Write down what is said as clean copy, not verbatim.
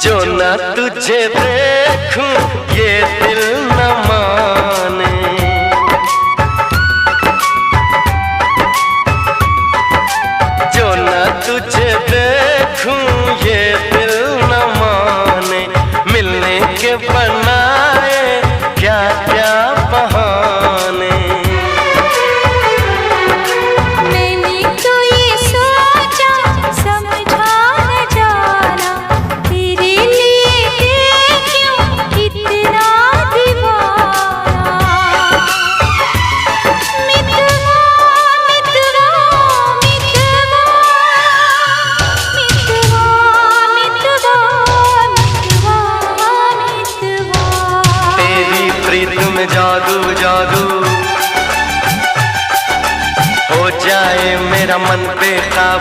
जो न तुझे देखूं ये दिल न माने, जो न तुझे देखूं ये दिल न माने। मिलने के बनाए क्या क्या बहाने। जादू जादू हो जाए मेरा मन पे